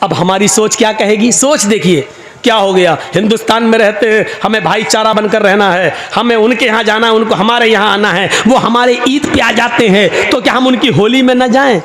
अब हमारी सोच क्या कहेगी? सोच देखिए क्या हो गया। हिंदुस्तान में रहते हैं, हमें भाईचारा बनकर रहना है, हमें उनके यहाँ जाना है, उनको हमारे यहाँ आना है। वो हमारे ईद पे आ जाते हैं तो क्या हम उनकी होली में न जाएं?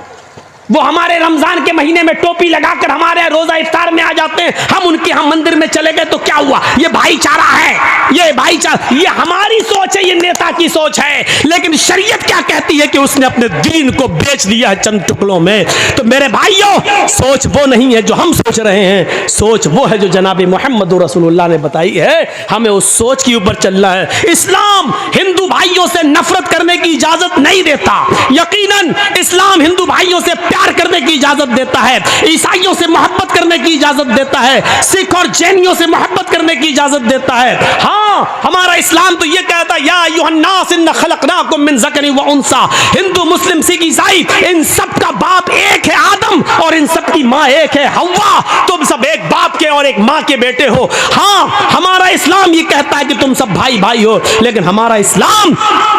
वो हमारे रमजान के महीने में टोपी लगाकर हमारे रोजा इफ्तार में आ जाते हैं, हम उनके यहाँ मंदिर में चले गए तो क्या हुआ? ये भाईचारा है, ये भाईचारा, ये हमारी सोच है, ये नेता की सोच है। लेकिन शरीयत क्या कहती है कि उसने अपने दीन को बेच दिया है चंद टुकड़ों में। तो मेरे भाइयों, सोच वो नहीं है जो हम सोच रहे हैं, सोच वो है जो जनाब मोहम्मद रसूलुल्लाह ने बताई है। हमें उस सोच के ऊपर चलना है। इस्लाम हिंदू भाइयों से नफरत करने की इजाजत नहीं देता। यकीनन इस्लाम हिंदू भाइयों से प्यार करने की इजाजत देता है, ईसाइयों से मोहब्बत करने की इजाजत देता है, सिख और जैनियों से मोहब्बत करने की इजाजत देता है। हाँ, हमारा इस्लाम तो ये कहता है, या अय्युहन्नास इन्ना खलकनाकुम मिन ज़करिन व उन्सा। हिंदू, मुस्लिम, सिख, ईसाई, इन सब का बाप एक है आदम और इन सब की माँ एक है हव्वा। तुम सब एक बाप के और एक माँ के बेटे हो। हाँ, हमारा इस्लाम ये कहता है कि तुम सब भाई भाई हो। लेकिन हमारा इस्लाम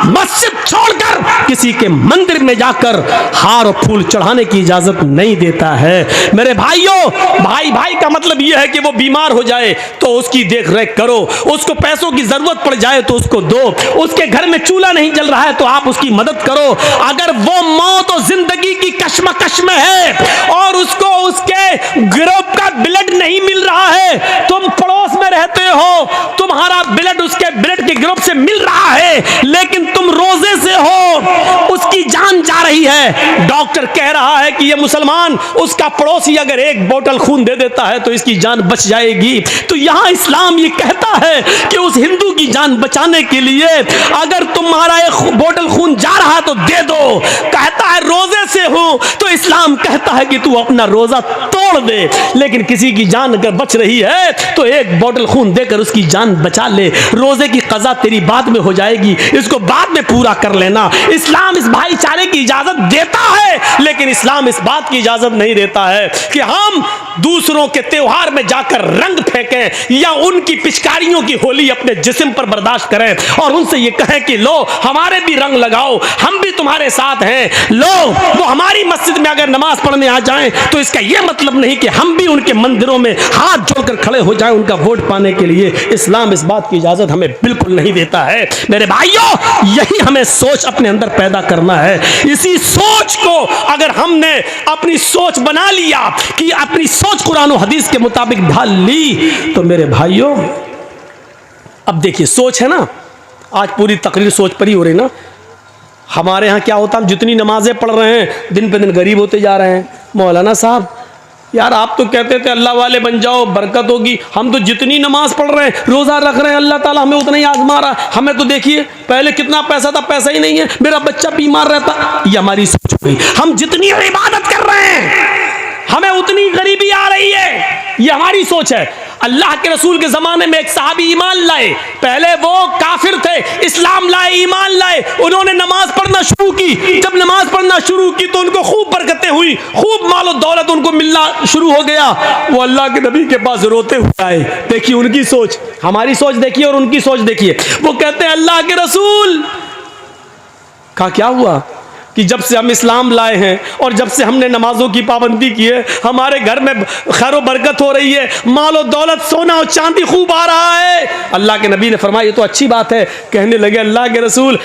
मस्जिद छोड़कर किसी के मंदिर में जाकर हार और फूल चढ़ाने की इजाजत नहीं देता है। मेरे भाइयों, भाई भाई का मतलब यह है कि वो बीमार हो जाए तो उसकी देख रेख करो, उसको पैसों की जरूरत पड़ जाए तो उसको दो, उसके घर में चूल्हा नहीं जल रहा है तो आप उसकी मदद करो। अगर वो मौत और जिंदगी की कश्मकश में है और उसको उसके ग्रुप का ब्लड नहीं मिल रहा है, तुम पड़ोस में रहते हो, तुम्हारा ब्लड उसके ब्लड के ग्रुप से मिल रहा है, लेकिन तुम रोजे से हो, उसकी जान जा रही है, डॉक्टर कह रहा है कि ये मुसलमान, उसका पड़ोसी अगर एक बोतल खून दे देता है तो इसकी जान बच जाएगी। तो यहां इस्लाम ये कहता है कि उस हिंदू की जान बचाने के लिए अगर तुम्हारा एक बोतल खून जा रहा है तो दे दो। कहता है रोजे से हो तो इस्लाम कहता है कि तू अपना रोजा तोड़ दे, लेकिन किसी की जान अगर बच रही है तो एक बोतल खून देकर उसकी जान बचा ले। रोजे की कज़ा तेरी बाद में हो जाएगी, इसको बाद में पूरा कर लेना। इस्लाम इस भाईचारे की इजाजत देता है, लेकिन इस्लाम इस बात की इजाजत नहीं देता है कि हम दूसरों के त्योहार में जाकर रंग फेंकें या उनकी पिचकारियों की होली अपने जिस्म पर बर्दाश्त करें और उनसे ये कहें कि लो हमारे भी रंग लगाओ, हम भी तुम्हारे साथ हैं। लो, वो हमारी मस्जिद में अगर नमाज पढ़ने आ जाएं तो इसका यह मतलब नहीं कि हम भी उनके मंदिरों में हाथ जोड़कर खड़े हो जाएं उनका वोट पाने के लिए। इस्लाम इस बात की इजाजत हमें बिल्कुल नहीं देता है। मेरे भाइयों, यही हमें सोच अपने अंदर पैदा करना है। इसी सोच को अगर हमने अपनी सोच बना लिया कि अपनी सोच कुरान और हदीस के मुताबिक ढाल ली, तो मेरे भाइयों, अब देखिए सोच है ना, आज पूरी तकरीर सोच पर ही हो रही ना। हमारे यहाँ क्या होता, हम जितनी नमाजें पढ़ रहे हैं दिन पे दिन गरीब होते जा रहे हैं। मौलाना साहब, यार आप तो कहते थे अल्लाह वाले बन जाओ, बरकत होगी, हम तो जितनी नमाज पढ़ रहे हैं, रोज़ा रख रहे हैं, अल्लाह ताला हमें उतना ही आजमा रहा है। हमें तो देखिए पहले कितना पैसा था, पैसा ही नहीं है, मेरा बच्चा बीमार रहता। ये हमारी सोच हो गई। हम जितनी इबादत कर रहे हैं हमें उतनी गरीबी आ रही है, ये हमारी सोच है। अल्लाह के रसूल के जमाने में एक सहाबी ईमान लाए, पहले वो काफिर थे, इस्लाम लाए, ईमान लाए, उन्होंने नमाज पढ़ना शुरू की। जब नमाज पढ़ना शुरू की तो उनको खूब बरकतें हुई, खूब मालो दौलत उनको मिलना शुरू हो गया। वो अल्लाह के नबी के पास रोते हुए आए। देखिए उनकी सोच, हमारी सोच देखिए और उनकी सोच देखिए। वो कहते हैं अल्लाह के रसूल का क्या हुआ कि जब से हम इस्लाम लाए हैं और जब से हमने नमाजों की पाबंदी की है, हमारे घर में खैर बरकत हो रही है, माल और दौलत, सोना और चांदी खूब आ रहा है। अल्लाह के नबी ने फरमाया ये तो अच्छी बात है। कहने लगे अल्लाह के रसूल,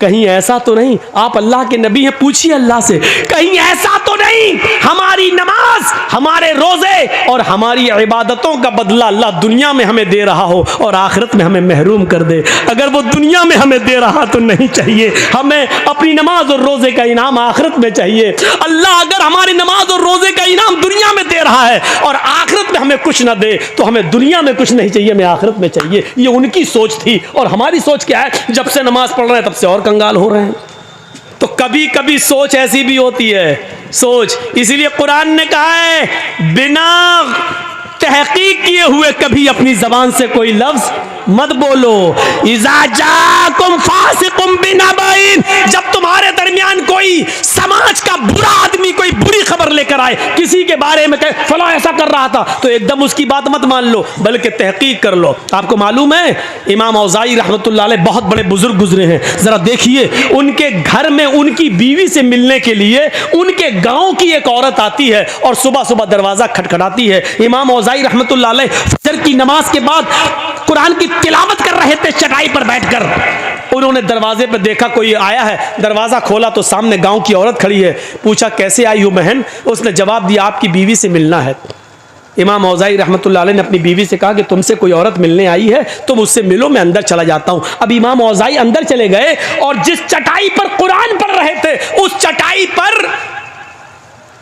कहीं ऐसा तो नहीं, आप अल्लाह के नबी हैं, पूछिए अल्लाह से, कहीं ऐसा तो नहीं हमारी नमाज, हमारे रोजे और हमारी इबादतों का बदला अल्लाह दुनिया में हमें दे रहा हो और आखिरत में हमें महरूम कर दे? अगर वो दुनिया में हमें दे रहा तो नहीं चाहिए, हमें अपनी नमाज और रोजे का इनाम आखिरत में चाहिए। अल्लाह अगर हमारी नमाज और रोजे का इनाम दुनिया में दे रहा है और आखिरत में हमें कुछ ना दे तो हमें दुनिया में कुछ नहीं चाहिए, हमें आखिरत में चाहिए। ये उनकी सोच थी। और हमारी सोच क्या है? जब से नमाज पढ़ रहे हैं तब से और कंगाल हो रहे हैं। तो कभी कभी सोच ऐसी भी होती है, सोच, इसीलिए कुरान ने कहा है बिना तहकीक किए हुए कभी अपनी जबान से कोई लफ्ज मत बोलो। इज़ा जाकुम फासिकुम बिनबाइन, जब तुम तुम्हारे दरमियान कोई समाज का बुरा आदमी कोई बुरी खबर लेकर आए, किसी के बारे में कहे फला ऐसा कर रहा था, तो एकदम उसकी बात मत मान लो, बल्कि तहकीक कर लो। आपको मालूम है इमाम औज़ाई रहमतुल्लाह अलैह बहुत बड़े बुजुर्ग गुजरे हैं, जरा देखिए उनके घर में उनकी बीवी से मिलने के लिए उनके गांव की एक औरत आती है और सुबह सुबह दरवाजा खटखटाती है। इमाम औज़ाई रहमतुल्लाह अलैह फजर की नमाज के बाद कुरान की तिलावत कर रहे थे चटाई पर बैठकर, उन्होंने दरवाजे पर देखा कोई आया है, दरवाजा खोला तो सामने गांव की औरत खड़ी है। पूछा कैसे आई हो बहन? उसने जवाब दिया आपकी बीवी से मिलना है। इमाम औज़ाई रहमतुल्लाह अलैह ने अपनी बीवी से कहा कि तुमसे कोई औरत मिलने आई है, तुम उससे मिलो, मैं अंदर चला जाता हूं। अब इमाम औज़ाई अंदर चले गए और जिस चटाई पर कुरान पढ़ रहे थे उस चटाई पर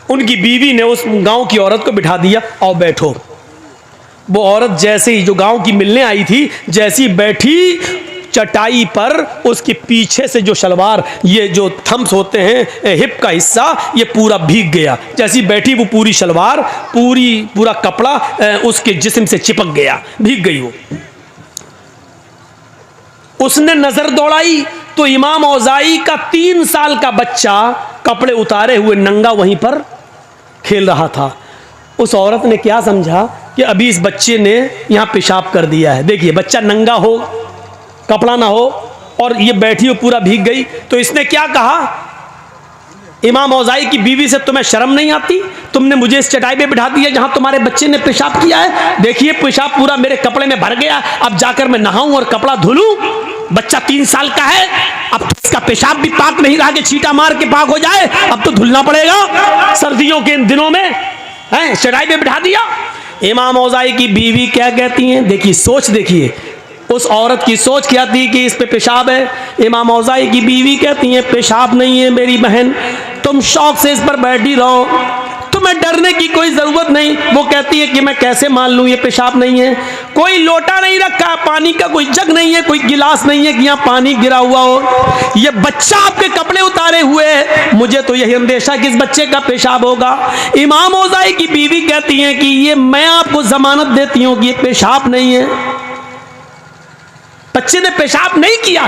उनकी बीवी ने उस गांव की औरत को बिठा दिया, आओ बैठो। वो औरत जैसे ही जो गांव की मिलने आई थी जैसी बैठी चटाई पर, उसके पीछे से जो शलवार, ये जो थम्स होते हैं हिप का हिस्सा, ये पूरा भीग गया। जैसी बैठी वो पूरी शलवार पूरा कपड़ा उसके जिस्म से चिपक गया, भीग गई वो। उसने नजर दौड़ाई तो इमाम औज़ाई का 3 साल का बच्चा कपड़े उतारे हुए नंगा वहीं पर खेल रहा था। उस औरत ने क्या समझा कि अभी इस बच्चे ने यहां पेशाब कर दिया है। देखिए बच्चा नंगा हो, कपड़ा ना हो और ये बैठी हो पूरा भीग गई, तो इसने क्या कहा इमाम औज़ाई की बीवी से, तुम्हें शर्म नहीं आती? तुमने मुझे इस चटाई पे बिठा दिया जहां तुम्हारे बच्चे ने पेशाब किया है, देखिए पेशाब पूरा मेरे कपड़े में भर गया, अब जाकर मैं नहाऊं और कपड़ा धुलूं? बच्चा 3 साल का है, अब इसका पेशाब भी पाक नहीं रहा कि छींटा मार के पाक हो जाए, अब तो धुलना पड़ेगा सर्दियों के इन दिनों में, है चटाई पे बिठा दिया। इमाम औज़ाई की बीवी क्या कहती हैं, देखिए सोच, देखिए उस औरत की सोच क्या थी कि इस पे पेशाब है। इमाम औज़ाई की बीवी कहती हैं पेशाब नहीं है मेरी बहन, तुम शौक से इस पर बैठी रहो, तुम्हें डरने की कोई जरूरत नहीं। वो कहती है कि मैं कैसे मान लूं ये पेशाब नहीं है? कोई लोटा नहीं रखा, पानी का कोई जग नहीं है, कोई गिलास नहीं है कि यहाँ पानी गिरा हुआ हो, ये बच्चा आपके कपड़े उतारे हुए है, मुझे तो यही अंदेशा कि इस बच्चे का पेशाब होगा। इमाम औज़ाई की बीवी कहती है कि ये मैं आपको जमानत देती हूँ कि ये पेशाब नहीं है, बच्चे ने पेशाब नहीं किया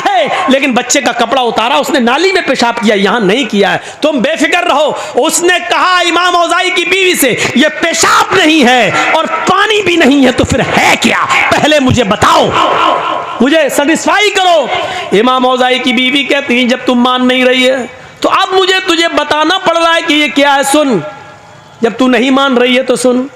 है, लेकिन बच्चे का कपड़ा उतारा, उसने नाली में पेशाब किया, यहां नहीं किया है, तुम बेफिक्र रहो। उसने कहा इमाम औज़ाई की बीवी से ये पेशाब नहीं है और पानी भी नहीं है, तो फिर है क्या? पहले मुझे बताओ, मुझे सेटिस्फाई करो। इमाम औज़ाई की बीवी कहती है जब तुम मान नहीं रही है तो अब मुझे तुझे बताना पड़ रहा है कि ये क्या है। सुन, जब तू नहीं मान रही है तो सुन,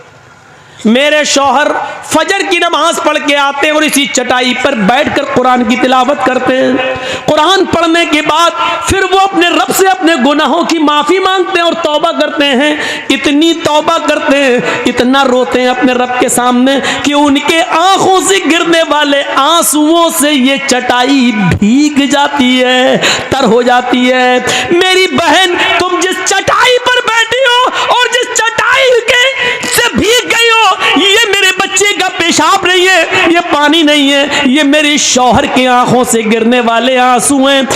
मेरे शौहर फजर की नमाज पढ़ के आते हैं और इसी चटाई पर बैठकर कुरान की तिलावत करते हैं। कुरान पढ़ने के बाद फिर वो अपने रब से अपने गुनाहों की माफ़ी मांगते हैं और तौबा करते हैं। इतनी तौबा करते हैं, इतना रोते हैं अपने रब के सामने कि उनके आंखों से गिरने वाले आंसुओं से ये चटाई भीग जाती है, तर हो जाती है। मेरी बहन, तुम जिस चटाई पर बैठी हो और जिस चटाई के से भीग गई हो, ये मेरे बच्चे का पेशाब नहीं है, ये पानी नहीं है, ये मेरे शौहर के आंखों से गिरने वाले आंसू हैं,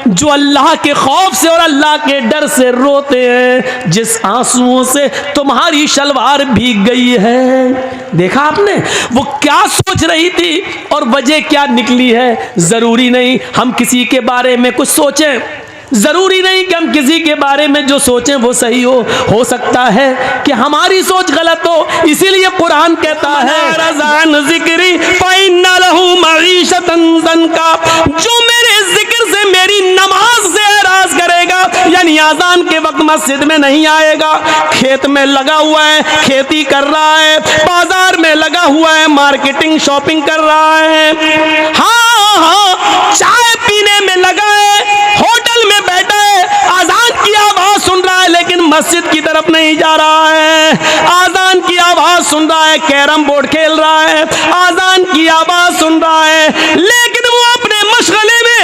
जो अल्लाह के खौफ से और अल्लाह के डर से रोते हैं, जिस आंसुओं से तुम्हारी शलवार भीग गई है। देखा आपने वो क्या सोच रही थी और वजह क्या निकली है। जरूरी नहीं हम किसी के बारे में कुछ सोचें, जरूरी नहीं कि हम किसी के बारे में जो सोचें वो सही हो सकता है कि हमारी सोच गलत हो। इसीलिए कुरान कहता है रज़ान ज़िक्री फ़इन्ना लहू मईशतन ज़ंका, जो मेरे जिक्र से मेरी नमाज से एराज करेगा, यानी आजान के वक्त मस्जिद में नहीं आएगा, खेत में लगा हुआ है, खेती कर रहा है, बाजार में लगा हुआ है, मार्केटिंग शॉपिंग कर रहा है, हाँ चाय पीने में लगा है, होटल में बैठा है, आजान की आवाज सुन रहा है लेकिन मस्जिद की तरफ नहीं जा रहा है, आजान की आवाज सुन रहा है, कैरम बोर्ड खेल रहा है, आजान की आवाज सुन रहा है, लेकिन वो अपने मशगले में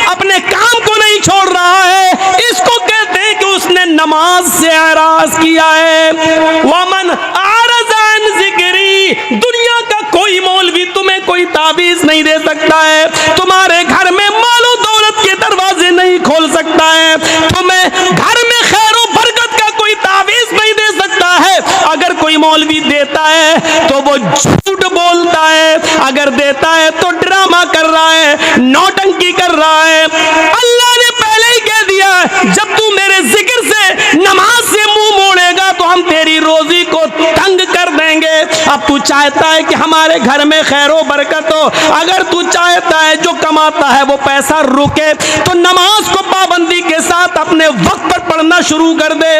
अपने काम को नहीं छोड़ रहा है। इसको कहते हैं कि उसने नमाज से एराज किया है। वमन आरज़ान ज़िक्री, दुनिया का कोई मौलवी तुम्हें कोई ताबीज नहीं दे सकता है, तुम्हारे घर में मालो दौलत के दरवाजे नहीं खोल सकता है, तुम्हें घर में खैर और बरकत का कोई ताबीज नहीं दे सकता है। अगर कोई मौलवी देता है तो वो झूठ बोलता है, अगर देता है तो ड्रामा कर रहा है, नौटंकी कर रहा है। अल्लाह ने रोजी को तंग कर देंगे। अब तू चाहता है कि हमारे घर में खैरो बरकत हो, अगर तू चाहता है जो कमाता है वो पैसा रुके, तो नमाज को पाबंदी के साथ अपने वक्त पर पढ़ना शुरू कर दे।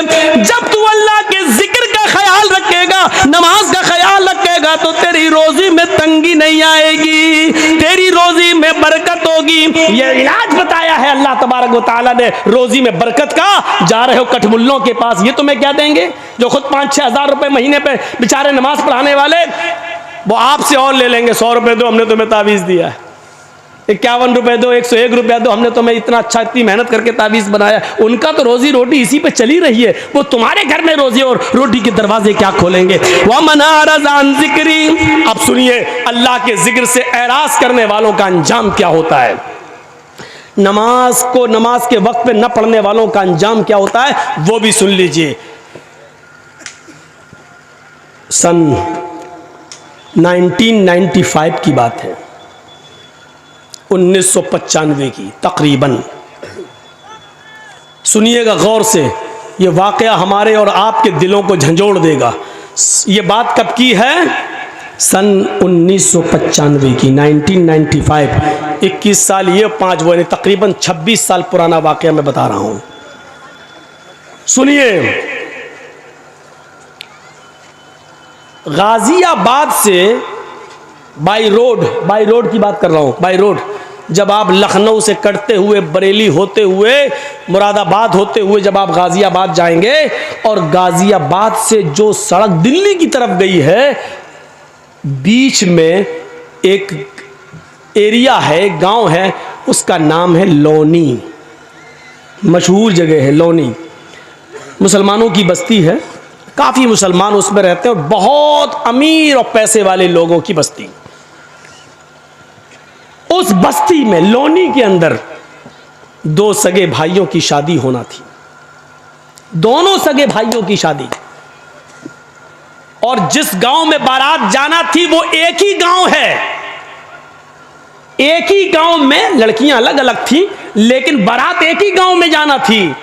जब तू अल्लाह के जिक्र का ख्याल रखेगा, नमाज का ख्याल रखेगा, तो तेरी रोजी में तंगी नहीं आएगी, तेरी रोजी में बरकत होगी। ये इलाज बताया है अल्लाह तबारक व तआला ने रोजी में बरकत का। जा रहे हो कठमुल्लों के पास, ये तुम्हें क्या देंगे? जो खुद 5-6 हज़ार रुपए महीने पे बेचारे नमाज पढ़ाने वाले, वो आपसे और ले लेंगे। 100 रुपए दो, हमने तुम्हें तावीज़ दिया है। 51 रुपए दो, 101 रुपया दो, हमने तुम्हें इतना अच्छा, इतनी मेहनत करके तावीज़ बनाया। उनका तो रोजी रोटी इसी पे चली रही है, वो तुम्हारे घर में रोजी और रोटी के दरवाजे क्या खोलेंगे? वह मनारज़ान जिक्री। अब सुनिए अल्लाह के जिक्र से एराज करने वालों का अंजाम क्या होता है, नमाज को नमाज के वक्त पे न पढ़ने वालों का अंजाम क्या होता है, वो भी सुन लीजिए। सन 1995 की बात है, 1995 की तकरीबन। सुनिएगा गौर से, ये वाक़या हमारे और आपके दिलों को झंझोड़ देगा। ये बात कब की है? सन 1995 की, 1995। 21 साल ये, 5 वो, तकरीबन 26 साल पुराना वाक़या मैं बता रहा हूँ। सुनिए, गाजियाबाद से बाई रोड की बात कर रहा हूँ, बाई रोड, जब आप लखनऊ से कटते हुए, बरेली होते हुए, मुरादाबाद होते हुए जब आप गाजियाबाद जाएंगे, और गाजियाबाद से जो सड़क दिल्ली की तरफ गई है, बीच में एक एरिया है, गांव है, उसका नाम है लोनी। मशहूर जगह है लोनी, मुसलमानों की बस्ती है, काफ़ी मुसलमान उसमें रहते हैं, और बहुत अमीर और पैसे वाले लोगों की बस्ती। उस बस्ती में, लोनी के अंदर, 2 सगे भाइयों की शादी होना थी, दोनों सगे भाइयों की शादी। और जिस गांव में बारात जाना थी वो एक ही गांव है, एक ही गांव में, लड़कियां अलग अलग थी, लेकिन बारात एक ही गांव में जाना थी।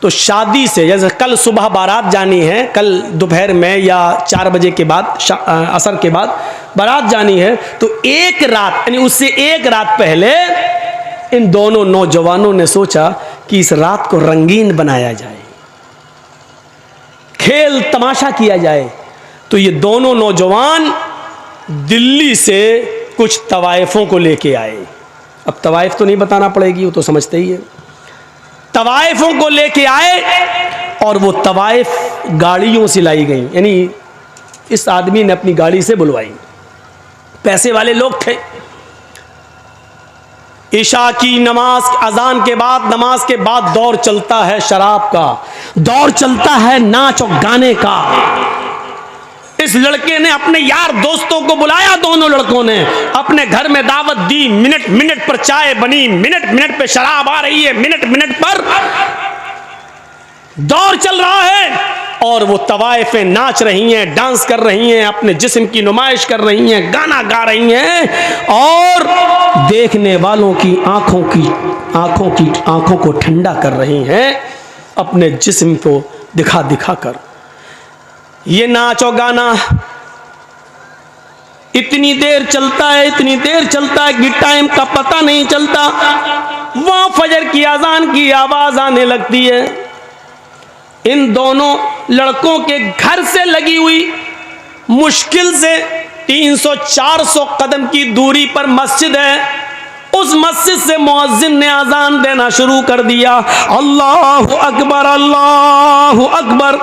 तो शादी से, जैसे कल सुबह बारात जानी है, कल दोपहर में या 4 बजे के बाद, असर के बाद बारात जानी है, तो एक रात, यानी उससे एक रात पहले इन दोनों नौजवानों ने सोचा कि इस रात को रंगीन बनाया जाए, खेल तमाशा किया जाए। तो ये दोनों नौजवान दिल्ली से कुछ तवाइफों को लेके आए। अब तवाइफ तो नहीं बताना पड़ेगी, वो तो समझते ही है। तवाइफों को लेके आए, और वो तवाइफ गाड़ियों से लाई गई, यानी इस आदमी ने अपनी गाड़ी से बुलवाई, पैसे वाले लोग थे। ईशा की नमाज, अजान के बाद, नमाज के बाद दौर चलता है शराब का, दौर चलता है नाच और गाने का। इस लड़के ने अपने यार दोस्तों को बुलाया, दोनों लड़कों ने अपने घर में दावत दी, मिनट मिनट पर चाय बनी, मिनट मिनट पे शराब आ रही है, मिनट मिनट पर दौर चल रहा है, और वो तवाइफें नाच रही हैं, डांस कर रही हैं, अपने जिस्म की नुमाइश कर रही हैं, गाना गा रही हैं, और देखने वालों की आंखों को ठंडा कर रही हैं अपने जिस्म को दिखा दिखा कर। ये नाच और गाना इतनी देर चलता है, इतनी देर चलता है कि टाइम का पता नहीं चलता। वहां फजर की अजान की आवाज आने लगती है। इन दोनों लड़कों के घर से लगी हुई मुश्किल से 300-400 कदम की दूरी पर मस्जिद है। उस मस्जिद से मुअज्जिन ने अजान देना शुरू कर दिया, अल्लाहु अकबर, अल्लाहु अकबर।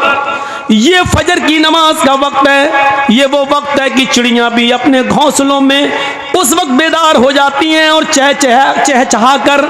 ये फजर की नमाज का वक्त है। ये वो वक्त है कि चिड़ियां भी अपने घोंसलों में उस वक्त बेदार हो जाती हैं और चहचहा कर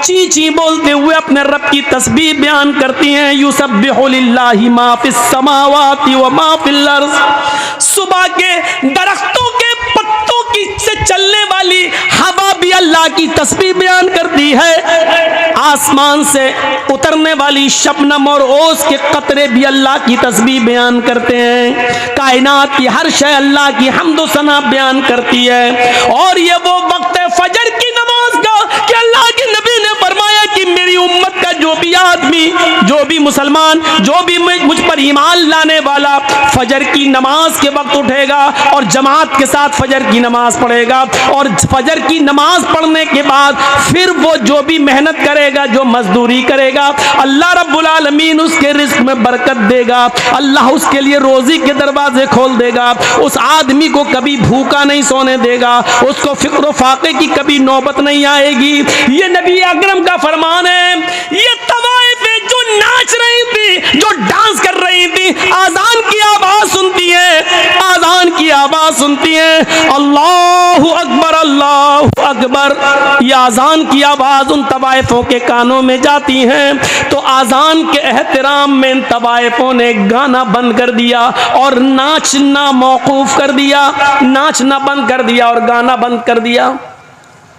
ची ची बोलते हुए अपने रब की तस्बीह बयान करती हैं। युसब्बिहु लिल्लाहि मा फिस समावाति व मा फिल अर्ज़। सुबह के दरख्तों के पत्तों की से चलने वाली हवा भी अल्लाह की तस्बीह बयान करती है। आसमान से उतरने वाली शबनम और ओस के कतरे भी अल्लाह की तस्बीह बयान करते हैं। कायनात की हर शय अल्लाह की हम्द व सना बयान करती है। और ये वो वक्त है फजर की नमाज का कि अल्लाह के नबी ने फरमाया कि मेरी उम्मत का जो जो भी आदमी, जो भी मुसलमान, जो भी मुझ पर ईमान लाने वाला फजर की नमाज के वक्त उठेगा और जमात के साथ फजर की नमाज पढ़ेगा, और फजर की नमाज पढ़ने के बाद फिर वो जो भी मेहनत करेगा, जो मजदूरी करेगा, अल्लाह रब्बुल आलमीन उसके रिस्क में बरकत देगा, अल्लाह उसके लिए रोजी के दरवाजे खोल देगा, उस आदमी को कभी भूखा नहीं सोने देगा, उसको फिक्र फाके की कभी नौबत नहीं आएगी। ये नबी अकरम का फरमान है। ये तवाइफ जो नाच रही थी, जो डांस कर रही थी, आजान की आवाज सुनती है, आजान की आवाज सुनती है, अल्लाहु अकबर अल्लाहु अकबर, ये आजान की आवाज उन तवाइफों के कानों में जाती है तो आजान के एहतराम में इन तवाइफों ने गाना बंद कर दिया और नाचना मौकूफ कर दिया, नाचना बंद कर दिया और गाना बंद कर दिया।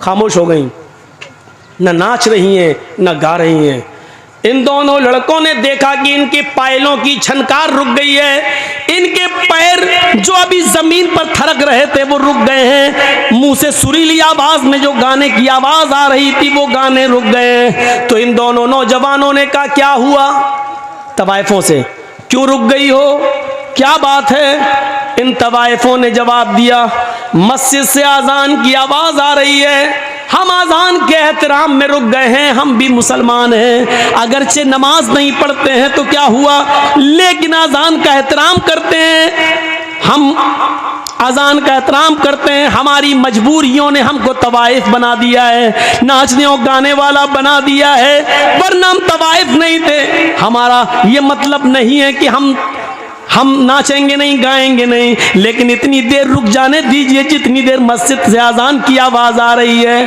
खामोश हो गई, न नाच रही हैं न गा रही हैं। इन दोनों लड़कों ने देखा कि इनके पायलों की छनकार रुक गई है, इनके पैर जो अभी जमीन पर थरक रहे थे वो रुक गए हैं, मुंह से सुरीली आवाज में जो गाने की आवाज आ रही थी वो गाने रुक गए हैं। तो इन दोनों नौजवानों ने कहा क्या हुआ? तवाइफों से, क्यों रुक गई हो, क्या बात है? इन तवाइफों ने जवाब दिया, मस्जिद से आजान की आवाज आ रही है, हम आजान के एहतराम में रुक गए हैं, हम भी मुसलमान हैं, अगरचे नमाज नहीं पढ़ते हैं तो क्या हुआ, लेकिन आजान का एहतराम करते हैं, हम आजान का एहतराम करते हैं, हमारी मजबूरियों ने हमको तवाइफ बना दिया है, नाचने और गाने वाला बना दिया है, वरना हम तवाइफ नहीं थे। हमारा ये मतलब नहीं है कि हम नाचेंगे नहीं, गाएंगे नहीं, लेकिन इतनी देर रुक जाने दीजिए जितनी देर मस्जिद से आजान की आवाज आ रही है,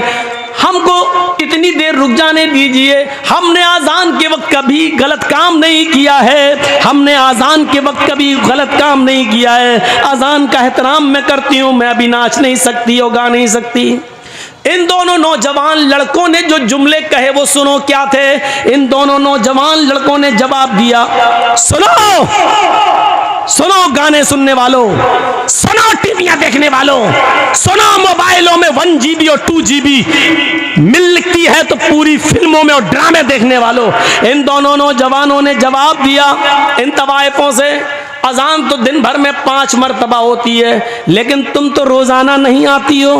हमको इतनी देर रुक जाने दीजिए। हमने आजान के वक्त कभी गलत काम नहीं किया है, हमने आजान के वक्त कभी गलत काम नहीं किया है, आजान का एहतराम मैं करती हूँ, मैं अभी नाच नहीं सकती और गा नहीं सकती। इन दोनों नौजवान लड़कों ने जो जुमले कहे वो सुनो क्या थे। इन दोनों नौजवान लड़कों ने जवाब दिया, सुनो सुनो गाने सुनने वालों, सुनो टीवियां देखने वालों, सुनो मोबाइलों में 1 GB और 2 GB मिलती है तो पूरी फिल्मों में और ड्रामे देखने वालों। इन दोनों नौजवानों ने जवाब दिया इन तवाइफों से, अजान तो दिन भर में 5 मरतबा होती है, लेकिन तुम तो रोजाना नहीं आती हो,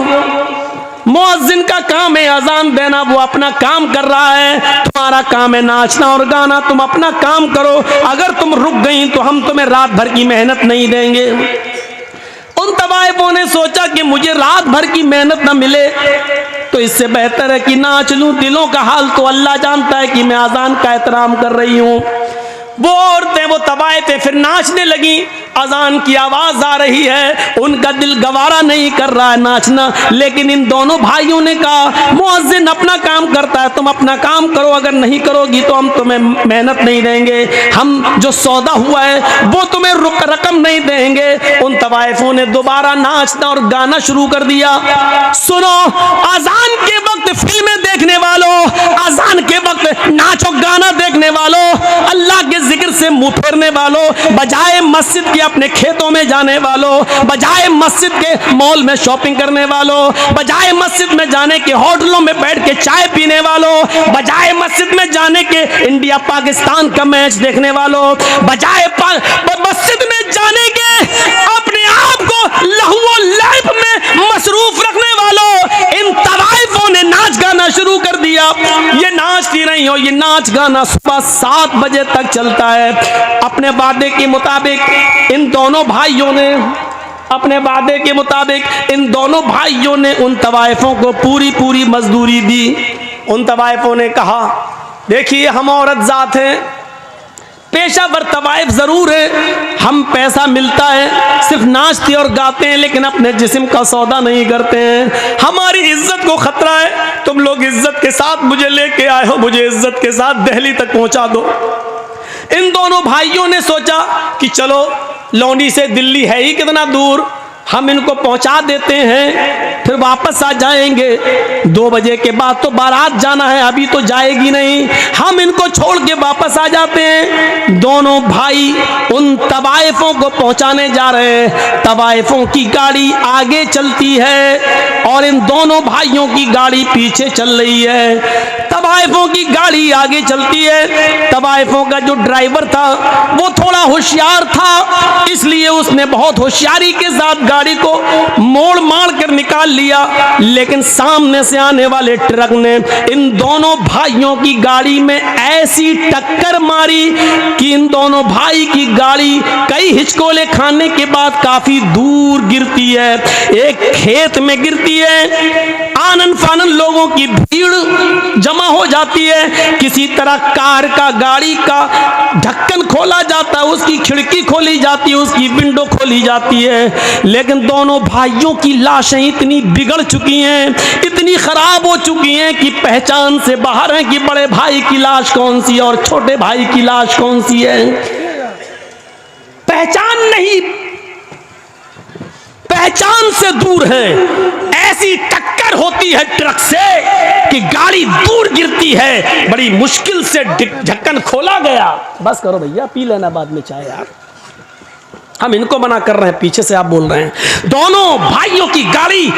मुअज्जिन का काम है अजान देना, वो अपना काम कर रहा है, तुम्हारा काम है नाचना और गाना, तुम अपना काम करो, अगर तुम रुक गई तो हम तुम्हें रात भर की मेहनत नहीं देंगे। उन तवाइफों ने सोचा कि मुझे रात भर की मेहनत न मिले तो इससे बेहतर है कि नाच लूं, दिलों का हाल तो अल्लाह जानता है कि मैं अजान का एहतराम कर रही हूं। वो औरतें, वो तवाइफें फिर नाचने लगी, अजान की आवाज आ रही है, उनका दिल गवारा नहीं कर रहा है नाचना, लेकिन इन दोनों भाइयों ने कहा मुअज्जिन अपना काम करता है, तुम अपना काम करो, अगर नहीं करोगी तो हम तुम्हें मेहनत नहीं देंगे, हम जो सौदा हुआ है वो तुम्हें रकम नहीं देंगे। उन तवाइफों ने दोबारा नाचना और गाना शुरू कर दिया। सुनो, अजान के वक्त फिल्में देखने वालों, अजान के वक्त नाचो गाना देखने वालों, अल्लाह के जिक्र से मुंह फेरने वालों, बजाय मस्जिद के अपने खेतों में जाने वालों, बजाय मस्जिद के मॉल में शॉपिंग करने वालों, बजाय मस्जिद में जाने के होटलों में बैठ के चाय पीने वालों, बजाय मस्जिद में जाने के इंडिया पाकिस्तान का मैच देखने वालों, बजाय मस्जिद में जाने के अपने आप को लहू लाइफ में मसरूफ रखने वालों, इन तवाइफों ने नाच गाना शुरू कर दिया। ये नाचती नहीं हो, ये नाच गाना सुबह 7 बजे तक चलता है। अपने वादे के मुताबिक इन दोनों भाइयों ने, अपने वादे के मुताबिक इन दोनों भाइयों ने उन तवाइफों को पूरी मजदूरी दी। उन तवाइफों ने कहा, देखिए हम औरत जात हैं, पेशावर तवाइफ जरूर है, हम पैसा मिलता है सिर्फ नाचते और गाते हैं, लेकिन अपने जिस्म का सौदा नहीं करते हैं, हमारी इज्जत को खतरा है, तुम लोग इज्जत के साथ मुझे लेके आए हो, मुझे इज्जत के साथ दिल्ली तक पहुंचा दो। इन दोनों भाइयों ने सोचा कि चलो लौंडी से दिल्ली है ही कितना दूर, हम इनको पहुंचा देते हैं, फिर वापस आ जाएंगे, 2 बजे के बाद तो बारात जाना है, अभी तो जाएगी नहीं, हम इनको छोड़ के वापस आ जाते हैं। दोनों भाई उन तवाइफों को पहुंचाने जा रहे हैं, तवाइफों की गाड़ी आगे चलती है और इन दोनों भाइयों की गाड़ी पीछे चल रही है। तवाइफों की गाड़ी आगे चलती है। तवाइफों का जो ड्राइवर था वो थोड़ा होशियार था, इसलिए उसने बहुत होशियारी के साथ गाड़ी को मोड़ मार कर निकाल लिया। लेकिन सामने से आने वाले ट्रक ने इन दोनों भाइयों की गाड़ी में ऐसी टक्कर मारी कि इन दोनों भाई की गाड़ी कई हिचकोले खाने के बाद काफी दूर गिरती है, एक खेत में गिरती है। आनन फानन लोगों की भीड़ जमा हो जाती है। किसी तरह कार का, गाड़ी का ढक्कन खोला जाता है, उसकी खिड़की खोली जाती है, उसकी विंडो खोली जाती है। लेकिन दोनों भाइयों की लाशें इतनी बिगड़ चुकी हैं, इतनी खराब हो चुकी हैं कि पहचान से बाहर है कि बड़े भाई की लाश कौन सी है और छोटे भाई की लाश कौन सी है। पहचान नहीं, पहचान से दूर है। ऐसी टक्कर होती है ट्रक से कि गाड़ी दूर गिरती है, बड़ी मुश्किल से ढक्कन खोला गया। बस करो भैया, पी लेना बाद में चाय यार, हम इनको मना कर रहे हैं, पीछे से आप बोल रहे हैं। दोनों भाइयों की गाड़ी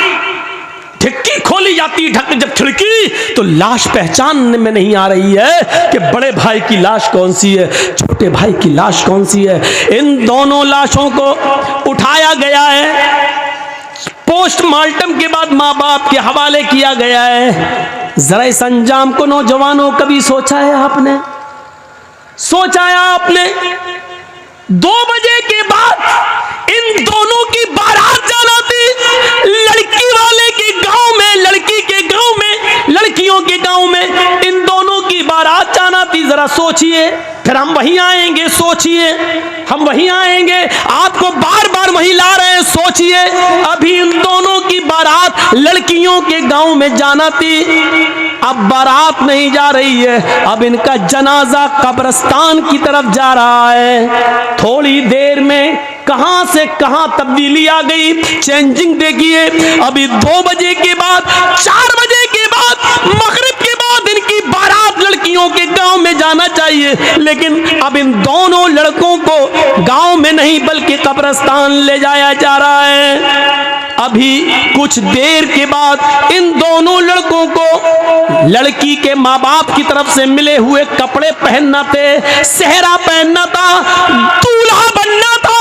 खिड़की खोली जाती, जब खिड़की तो लाश पहचानने में नहीं आ रही है कि बड़े भाई की लाश कौन सी है, छोटे भाई की लाश कौन सी है। इन दोनों लाशों को उठाया गया है, पोस्टमार्टम के बाद माँ बाप के हवाले किया गया है। जरा इस अंजाम को नौजवानों कभी सोचा है आपने? सोचा है आपने? 2 बजे के बाद इन दोनों की बारात जाना थी, लड़की वाले के गांव में, लड़की के गांव में, लड़कियों के गांव में इन दोनों की बारात जाना थी। जरा सोचिए, फिर हम वहीं आएंगे, सोचिए हम वहीं आएंगे, आपको बार बार वहीं ला रहे हैं, सोचिए। अभी इन दोनों की बारात लड़कियों के गांव में जाना थी, अब बारात नहीं जा रही है, अब इनका जनाजा कब्रिस्तान की तरफ जा रहा है। थोड़ी देर में कहां से कहां तब्दीली आ गई, चेंजिंग देखिए। अभी 2 बजे के बाद, 4 बजे के बाद, मगरिब के बाद इनकी बारात लड़कियों के गांव में जाना चाहिए, लेकिन अब इन दोनों लड़कों को गांव में नहीं बल्कि कब्रिस्तान ले जाया जा रहा है। अभी कुछ देर के बाद इन दोनों लड़कों को लड़की के माँ बाप की तरफ से मिले हुए कपड़े पहनना थे, सेहरा पहनना था, दूल्हा बनना था,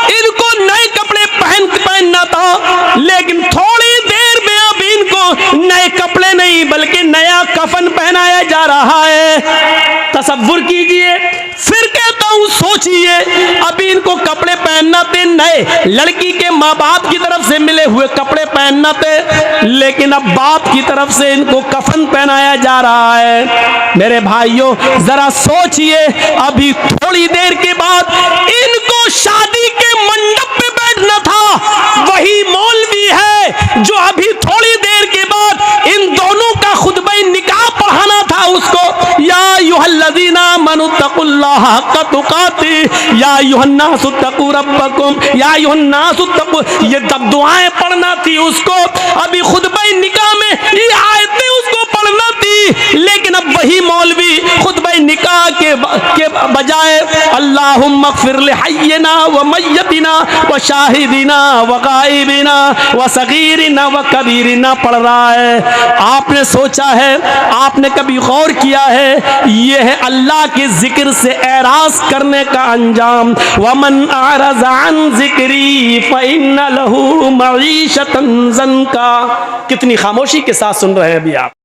इनको नए कपड़े पहनना था। लेकिन थोड़ी देर में अब इनको नए कपड़े नहीं बल्कि नया कफन पहनाया जा रहा है। तसव्वुर कीजिए, फिर कहता हूं सोचिए, अभी इनको कपड़े पहनना थे नए, लड़की के माँ बाप की तरफ से मिले हुए कपड़े पहनना थे, लेकिन अब बाप की तरफ से इनको कफन पहनाया जा रहा है। मेरे भाइयों जरा सोचिए, अभी थोड़ी देर के बाद इनको शादी के मंडप पे बैठना था, वही मौलवी है जो अभी थोड़ी देर के बाद इन दोनों का खुतबा निकाह पढ़ाना था उसको। या अय्युहल्लज़ीना आमनुत्तकुल्लाह हक़्क़ तुक़ातिह या अय्युहन्नासु इत्तक़ू रब्बकुम या अय्युहन्नासु इत्तक़ू, ये तब दुआएं पढ़ना थी उसको। अभी खुतबा निकाह में ये आयतें उसको पढ़ना थी, लेकिन अब वही मौलवी खुतबा निकाह के बजाय अल्लाहुम्मा अग़फ़िर लिहय्यिना व मय्यतिना व शाहिदिना व गायबिना व सगीरिना व कबीरिना पढ़ रहा है। आपने सोचा है, आपने कभी गौर किया है, यह है अल्लाह के जिक्र से एराज़ करने का अंजाम। वमन अअरज़ अन ज़िक्री फ़इन्न लहू मईशतन ज़ंका। कितनी खामोशी के साथ सुन रहे हैं अभी आप।